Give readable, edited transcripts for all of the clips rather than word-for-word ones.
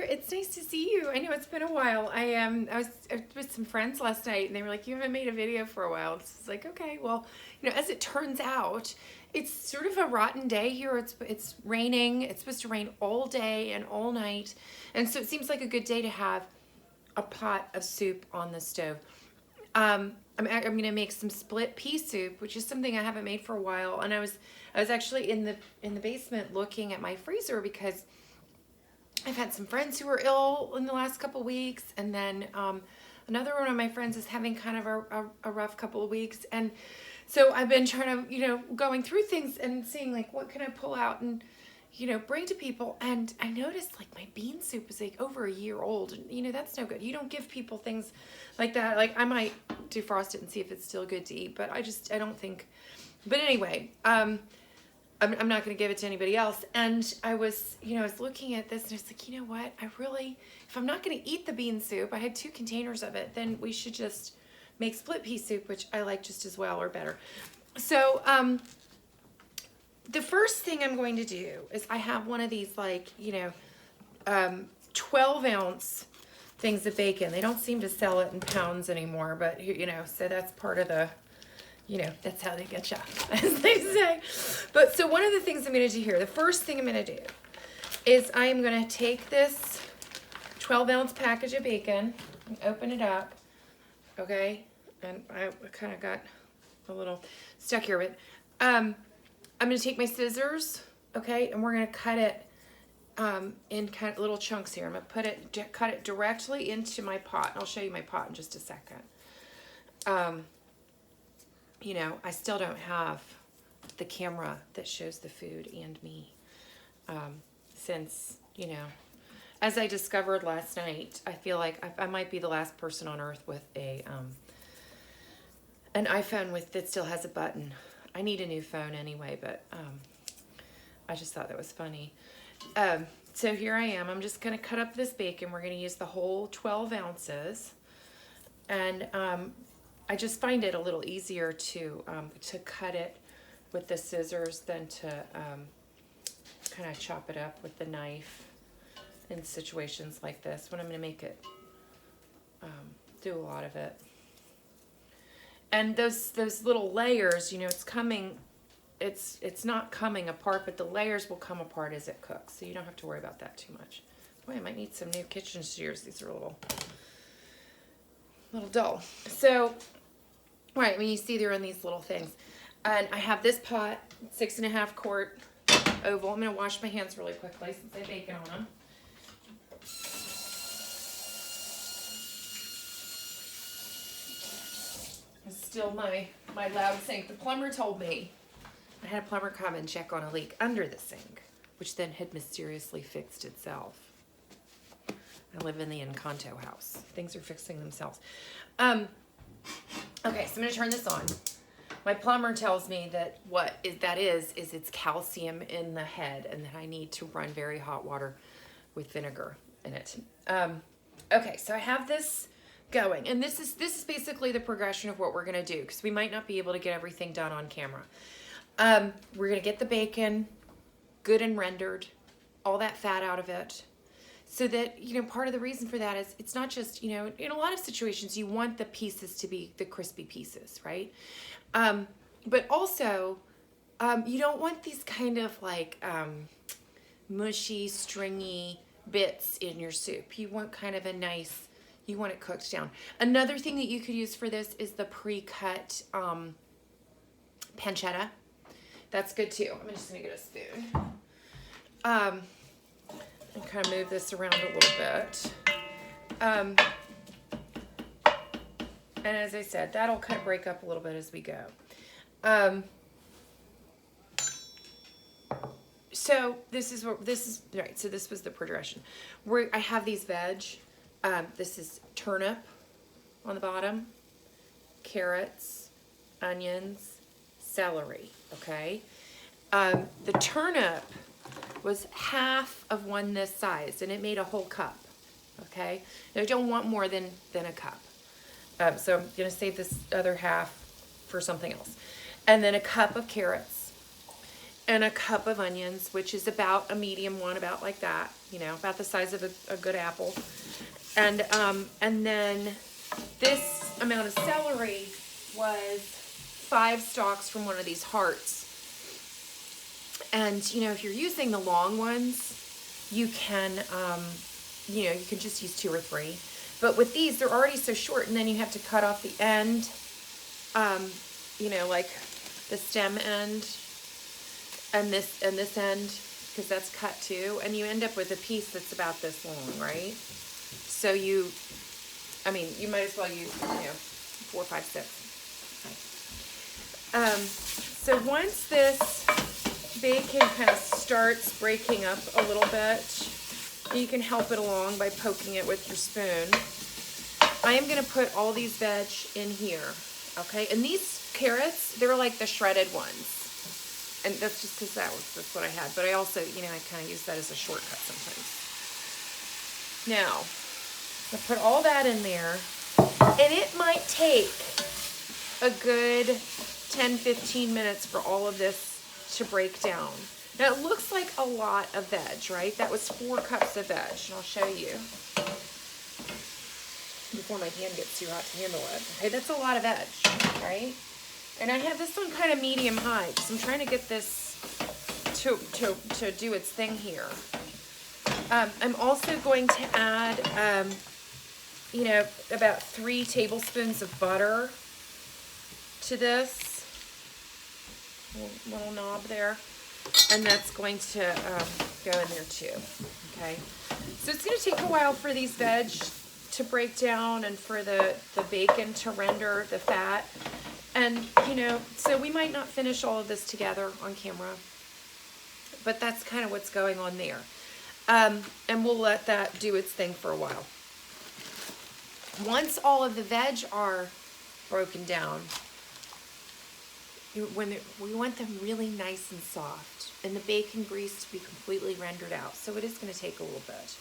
It's nice to see you. I know it's been a while. I was with some friends last night, and they were like, "You haven't made a video for a while." It's like, okay, well, as it turns out, it's sort of a rotten day here. It's raining. It's supposed to rain all day and all night, and so it seems like a good day to have a pot of soup on the stove. I'm gonna make some split pea soup, which is something I haven't made for a while. And I was actually in the basement looking at my freezer because I've had some friends who were ill in the last couple of weeks, and then another one of my friends is having kind of a rough couple of weeks, and so I've been trying to going through things and seeing like what can I pull out and bring to people. And I noticed like my bean soup is like over a year old, and that's no good. You don't give people things like that. Like I might defrost it and see if it's still good to eat, but I don't think. But anyway, I'm not going to give it to anybody else. And I was looking at this and I was like, you know what? If I'm not going to eat the bean soup, I had 2 containers of it, then we should just make split pea soup, which I like just as well or better. So, the first thing I'm going to do is I have one of these 12 ounce things of bacon. They don't seem to sell it in pounds anymore, but so that's part of the, that's how they get you, as they say. But so one of the things I'm going to do here, the first thing I'm going to do is I am going to take this 12 ounce package of bacon and open it up. Okay. And I kind of got a little stuck here, but, I'm going to take my scissors. Okay. And we're going to cut it, in kind of little chunks here. I'm going to cut it directly into my pot. I'll show you my pot in just a second. I still don't have the camera that shows the food and me. Since, as I discovered last night, I feel like I might be the last person on earth with an iPhone that still has a button. I need a new phone anyway, but I just thought that was funny. So here I am. I'm just going to cut up this bacon. We're going to use the whole 12 ounces. And I just find it a little easier to cut it with the scissors than to kind of chop it up with the knife in situations like this when I'm going to make it do a lot of it. And those little layers, it's not coming apart, but the layers will come apart as it cooks, so you don't have to worry about that too much. Boy, I might need some new kitchen shears. These are a little dull. So, right, when you see they're in these little things. And I have this pot, 6.5 quart oval. I'm going to wash my hands really quickly since I have bacon on them. It's still my loud sink. The plumber told me I had a plumber come and check on a leak under the sink, which then had mysteriously fixed itself. I live in the Encanto house. Things are fixing themselves. Okay, so I'm going to turn this on. My plumber tells me that that is it's calcium in the head, and that I need to run very hot water with vinegar in it. Okay, so I have this going, and this is basically the progression of what we're going to do, because we might not be able to get everything done on camera. We're going to get the bacon good and rendered, all that fat out of it. So that, part of the reason for that is it's not just, in a lot of situations, you want the pieces to be the crispy pieces, right? But also, you don't want these kind of mushy, stringy bits in your soup. You want kind of you want it cooked down. Another thing that you could use for this is the pre-cut pancetta. That's good too. I'm just going to get a spoon. And kind of move this around a little bit. And as I said, that'll kind of break up a little bit as we go. So this is right. So this was the progression. I have these veg. This is turnip on the bottom, carrots, onions, celery. Okay. The turnip was half of one this size, and it made a whole cup. Okay. Now I don't want more than a cup. So I'm going to save this other half for something else. And then a cup of carrots. and a cup of onions, which is about a medium one, about like that, you know, about the size of a good apple. And then this amount of celery was 5 stalks from one of these hearts. And, you know, if you're using the long ones, you can, you know, you can just use 2 or 3. But with these, they're already so short, and then you have to cut off the end, you know, like the stem end and this end, because that's cut too. And you end up with a piece that's about this long, right? So you, I mean, you might as well use, you know, 4, 5, 6. So once this bacon kind of starts breaking up a little bit, you can help it along by poking it with your spoon. I am going to put all these veg in here, okay? And these carrots, they're like the shredded ones. And that's just because that's what I had. But I also, you know, I kind of use that as a shortcut sometimes. Now, I'll put all that in there. And it might take a good 10-15 minutes for all of this to break down. Now it looks like a lot of veg, right? That was 4 cups of veg, and I'll show you before my hand gets too hot to handle it. Okay, that's a lot of veg, right? And I have this one kind of medium high because I'm trying to get this to do its thing here. I'm also going to add, you know, about 3 tablespoons of butter to this little knob there, and that's going to go in there too. Okay, so it's going to take a while for these veg to break down and for the bacon to render the fat, and you know, so we might not finish all of this together on camera, but that's kind of what's going on there. And we'll let that do its thing for a while. Once all of the veg are broken down, we want them really nice and soft, and the bacon grease to be completely rendered out. So it is going to take a little bit.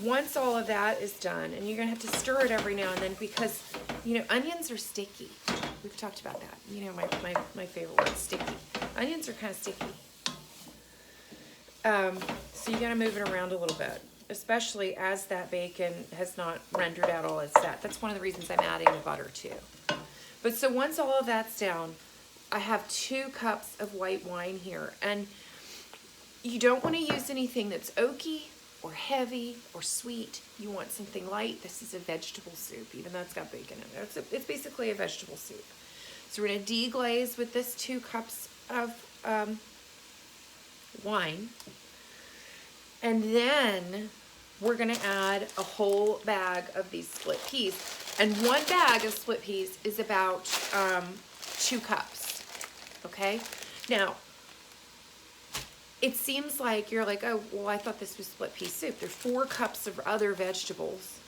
Once all of that is done, and you're going to have to stir it every now and then because, you know, onions are sticky. We've talked about that. You know, my favorite word, sticky. Onions are kind of sticky. So you got to move it around a little bit, especially as that bacon has not rendered out all its fat. That's one of the reasons I'm adding the butter too. But so once all of that's down, I have 2 cups of white wine here. And you don't want to use anything that's oaky or heavy or sweet. You want something light. This is a vegetable soup, even though it's got bacon in it. It's basically a vegetable soup. So we're going to deglaze with this 2 cups of wine. And then we're going to add a whole bag of these split peas. And 1 bag of split peas is about 2 cups, okay? Now, it seems like you're like, oh, well, I thought this was split pea soup. There's 4 cups of other vegetables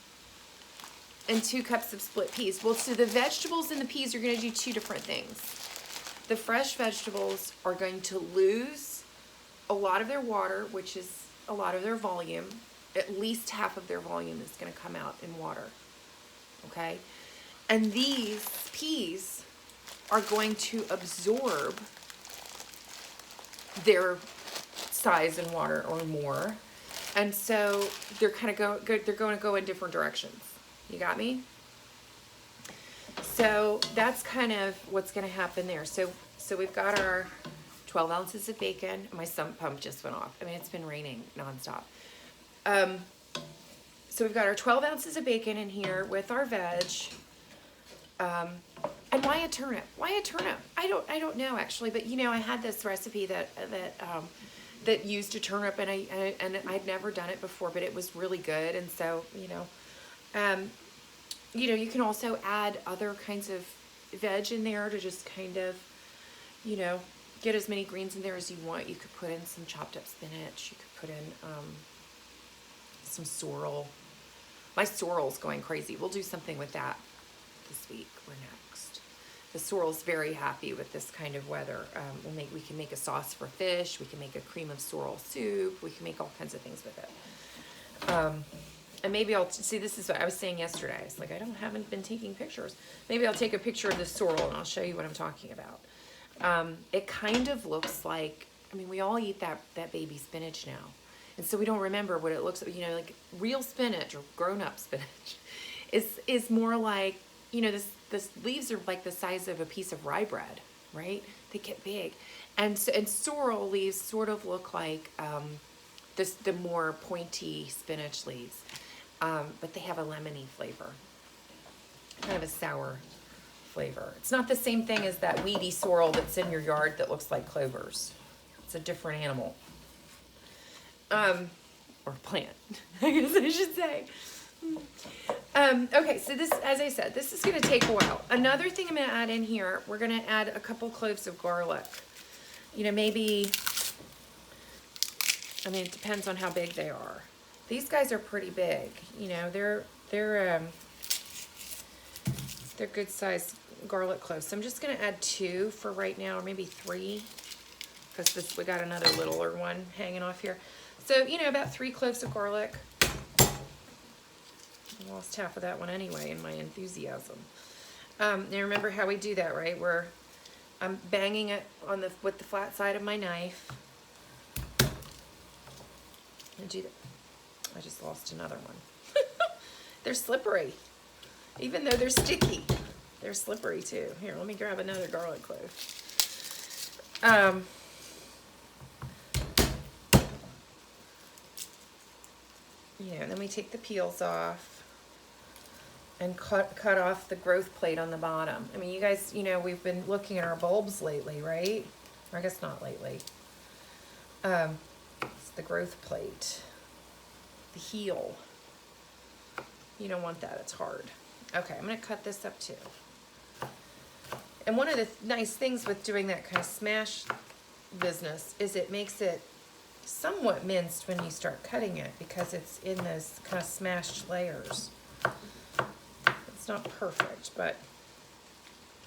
and 2 cups of split peas. Well, so the vegetables and the peas are going to do 2 different things. The fresh vegetables are going to lose a lot of their water, which is a lot of their volume. At least half of their volume is going to come out in water. Okay, and these peas are going to absorb their size in water or more, and so they're kind of they're going to go in different directions. You got me? So that's kind of what's going to happen there. So we've got our 12 ounces of bacon. My sump pump just went off. I mean, it's been raining nonstop. So we've got our 12 ounces of bacon in here with our veg. And why a turnip? Why a turnip? I don't know actually, but you know, I had this recipe that used a turnip, and I'd never done it before, but it was really good. And so, you know, you can also add other kinds of veg in there to just kind of, you know, get as many greens in there as you want. You could put in some chopped up spinach. You could put in some sorrel. My sorrel's going crazy. We'll do something with that this week or next. The sorrel's very happy with this kind of weather. We can make a sauce for fish. We can make a cream of sorrel soup. We can make all kinds of things with it. And maybe I'll see. This is what I was saying yesterday. It's like haven't been taking pictures. Maybe I'll take a picture of the sorrel and I'll show you what I'm talking about. It kind of looks like, I mean, we all eat that baby spinach now. And so we don't remember what it looks like, like real spinach or grown-up spinach is more like, this leaves are like the size of a piece of rye bread, right? They get big. And sorrel leaves sort of look like the more pointy spinach leaves. But they have a lemony flavor, kind of a sour flavor. It's not the same thing as that weedy sorrel that's in your yard that looks like clovers. It's a different animal. Or plant, I guess I should say. Okay, so this, as I said, this is going to take a while. Another thing I'm going to add in here, we're going to add a couple cloves of garlic. Maybe, I mean, it depends on how big they are. These guys are pretty big. They're good sized garlic cloves. So I'm just going to add 2 for right now, or maybe 3, because we got another littler one hanging off here. So, about 3 cloves of garlic. I lost half of that one anyway in my enthusiasm. Now remember how we do that, right? I'm banging it with the flat side of my knife. And do that. I just lost another one. They're slippery. Even though they're sticky, they're slippery too. Here, let me grab another garlic clove. And then we take the peels off and cut off the growth plate on the bottom. I mean, you guys, we've been looking at our bulbs lately, right? Or I guess not lately. It's the growth plate, the heel. You don't want that, it's hard. Okay, I'm gonna cut this up too. And one of the nice things with doing that kind of smash business is it makes it somewhat minced when you start cutting it, because it's in those kind of smashed layers. It's not perfect, but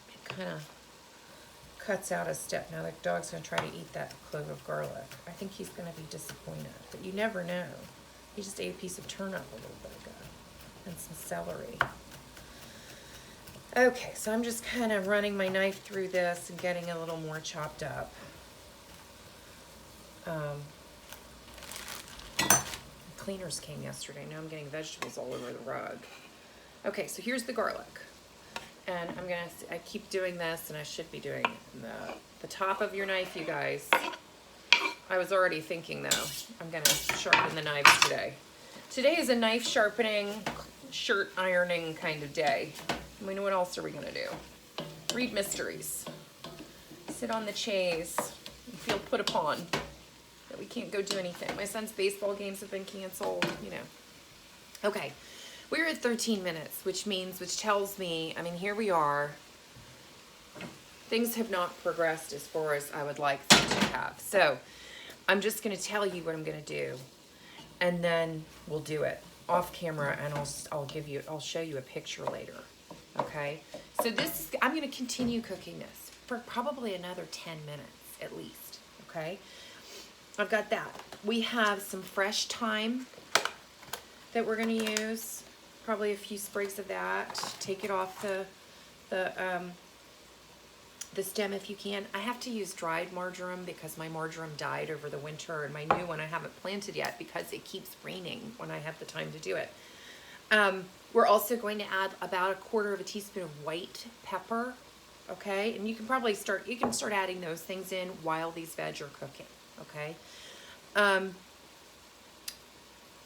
it kind of cuts out a step. Now the dog's going to try to eat that clove of garlic. I think he's going to be disappointed, but you never know. He just ate a piece of turnip a little bit ago and some celery. Okay, so I'm just kind of running my knife through this and getting a little more chopped up. Cleaners came yesterday. Now I'm getting vegetables all over the rug. Okay, so here's the garlic. And I keep doing this, and I should be doing the top of your knife, you guys. I was already thinking, though, I'm gonna sharpen the knives today. Today is a knife sharpening, shirt ironing kind of day. I mean, what else are we gonna do? Read mysteries. Sit on the chaise and feel put upon that we can't go do anything. My son's baseball games have been canceled, Okay, we're at 13 minutes, which tells me, I mean, here we are. Things have not progressed as far as I would like them to have. So I'm just gonna tell you what I'm gonna do, and then we'll do it off camera, and I'll show you a picture later. Okay, so I'm gonna continue cooking this for probably another 10 minutes at least. Okay, I've got that. We have some fresh thyme that we're gonna use, probably a few sprigs of that. Take it off the stem if you can. I have to use dried marjoram because my marjoram died over the winter, and my new one I haven't planted yet because it keeps raining when I have the time to do it. We're also going to add about 1/4 teaspoon of white pepper, okay? And you can probably start adding those things in while these veg are cooking, okay? And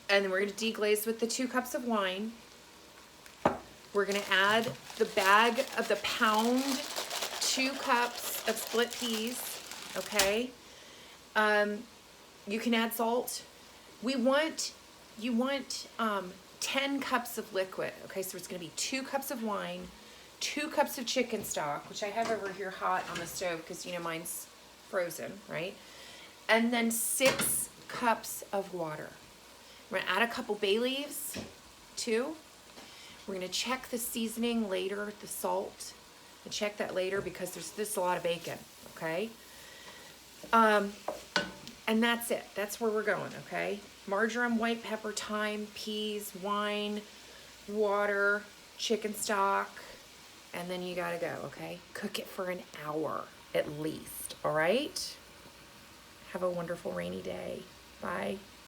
then we're gonna deglaze with the 2 cups of wine. We're gonna add the pound 2 cups of split peas, okay? You can add salt. You want 10 cups of liquid, okay? So it's gonna be 2 cups of wine, 2 cups of chicken stock, which I have over here hot on the stove because mine's frozen, right? And then 6 cups of water. We're gonna add a couple bay leaves, too. We're gonna check the seasoning later, the salt, and check that later because there's a lot of bacon, okay? And that's it. That's where we're going, okay? Marjoram, white pepper, thyme, peas, wine, water, chicken stock, and then you gotta go, okay? Cook it for an hour. at least. All right? Have a wonderful rainy day. Bye.